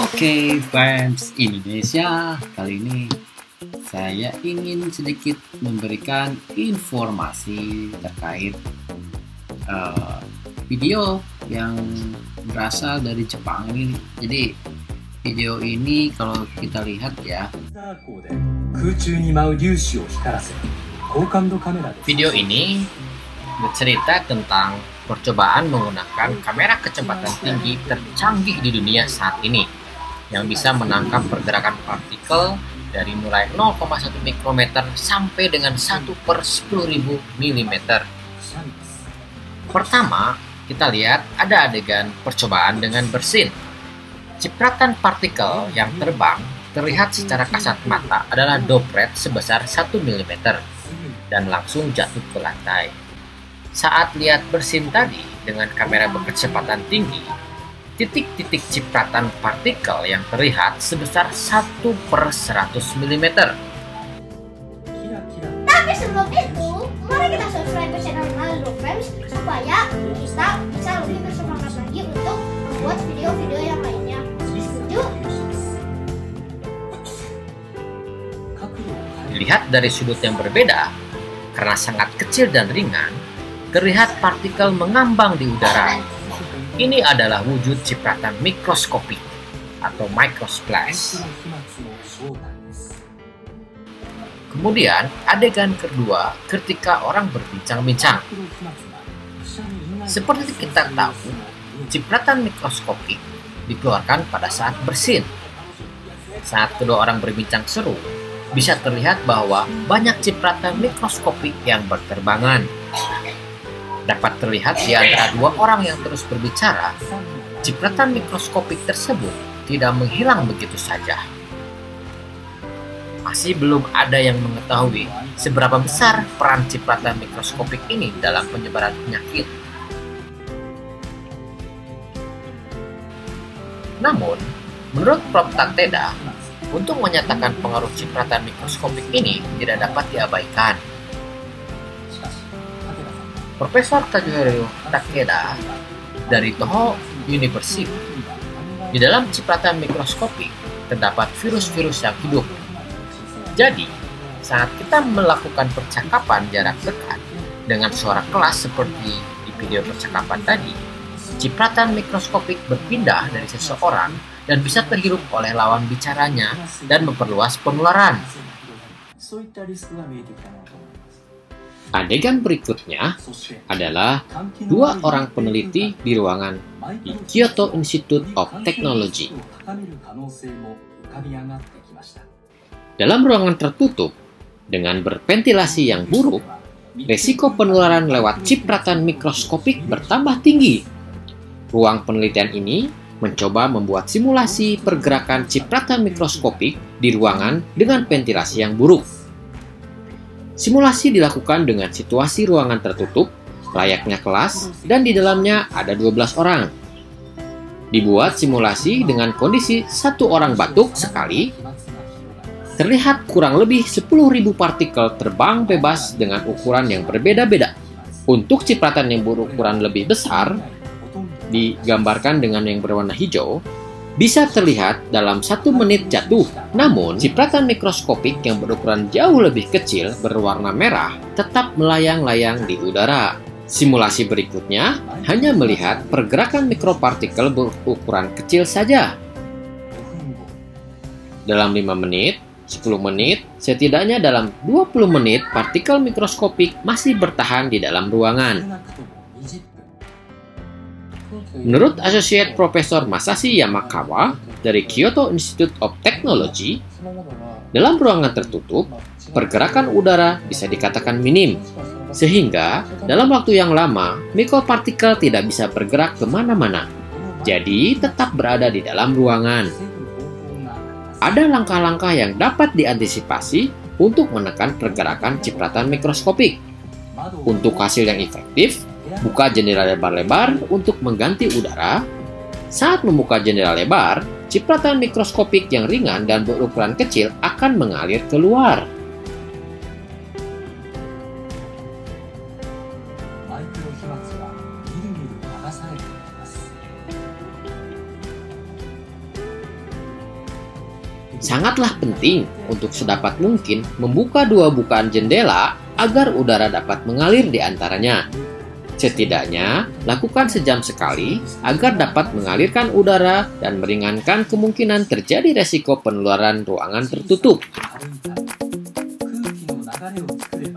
Oke, fans Indonesia, kali ini saya ingin sedikit memberikan informasi terkait video yang berasal dari Jepang ini. Jadi video ini kalau kita lihat ya, video ini bercerita tentang percobaan menggunakan kamera kecepatan tinggi tercanggih di dunia saat ini yang bisa menangkap pergerakan partikel dari mulai 0,1 mikrometer sampai dengan 1/10.000 mm. Pertama, kita lihat ada adegan percobaan dengan bersin. Cipratan partikel yang terbang terlihat secara kasat mata adalah droplet sebesar 1 mm dan langsung jatuh ke lantai. Saat lihat bersin tadi dengan kamera berkecepatan tinggi, titik-titik cipratan partikel yang terlihat sebesar 1/100 mm. Tapi sebelum itu, mari kita subscribe ke channel Aldo Frames supaya kita bisa lebih bersemangat lagi untuk membuat video-video yang lainnya. Setuju? Dilihat dari sudut yang berbeda, karena sangat kecil dan ringan, terlihat partikel mengambang di udara. Ini adalah wujud cipratan mikroskopik atau microsplash. Kemudian adegan kedua ketika orang berbincang-bincang. Seperti kita tahu, cipratan mikroskopik dikeluarkan pada saat bersin. Saat kedua orang berbincang seru, bisa terlihat bahwa banyak cipratan mikroskopik yang berterbangan. Dapat terlihat di antara dua orang yang terus berbicara, cipratan mikroskopik tersebut tidak menghilang begitu saja. Masih belum ada yang mengetahui seberapa besar peran cipratan mikroskopik ini dalam penyebaran penyakit. Namun, menurut Prof. Takeda, untuk menyatakan pengaruh cipratan mikroskopik ini tidak dapat diabaikan. Profesor Kazuhiro Takeda dari Toho University, di dalam cipratan mikroskopik terdapat virus-virus yang hidup. Jadi, saat kita melakukan percakapan jarak dekat dengan suara kelas seperti di video percakapan tadi, cipratan mikroskopik berpindah dari seseorang dan bisa terhirup oleh lawan bicaranya dan memperluas penularan. Adegan berikutnya adalah dua orang peneliti di ruangan di Kyoto Institute of Technology. Dalam ruangan tertutup dengan berventilasi yang buruk, risiko penularan lewat cipratan mikroskopik bertambah tinggi. Ruang penelitian ini mencoba membuat simulasi pergerakan cipratan mikroskopik di ruangan dengan ventilasi yang buruk. Simulasi dilakukan dengan situasi ruangan tertutup, layaknya kelas, dan di dalamnya ada 12 orang. Dibuat simulasi dengan kondisi satu orang batuk sekali, terlihat kurang lebih 10.000 partikel terbang bebas dengan ukuran yang berbeda-beda. Untuk cipratan yang berukuran lebih besar, digambarkan dengan yang berwarna hijau, bisa terlihat dalam 1 menit jatuh. Namun, cipratan mikroskopik yang berukuran jauh lebih kecil berwarna merah tetap melayang-layang di udara. Simulasi berikutnya hanya melihat pergerakan mikropartikel berukuran kecil saja. Dalam 5 menit, 10 menit, setidaknya dalam 20 menit partikel mikroskopik masih bertahan di dalam ruangan. Menurut Associate Profesor Masashi Yamakawa dari Kyoto Institute of Technology, dalam ruangan tertutup, pergerakan udara bisa dikatakan minim, sehingga dalam waktu yang lama, mikropartikel tidak bisa bergerak kemana-mana, jadi tetap berada di dalam ruangan. Ada langkah-langkah yang dapat diantisipasi untuk menekan pergerakan cipratan mikroskopik. Untuk hasil yang efektif, buka jendela lebar-lebar untuk mengganti udara. Saat membuka jendela lebar, cipratan mikroskopik yang ringan dan berukuran kecil akan mengalir keluar. Sangatlah penting untuk sedapat mungkin membuka dua bukaan jendela agar udara dapat mengalir di antaranya. Setidaknya, lakukan sejam sekali agar dapat mengalirkan udara dan meringankan kemungkinan terjadi resiko penularan ruangan tertutup. 空気の流れを作る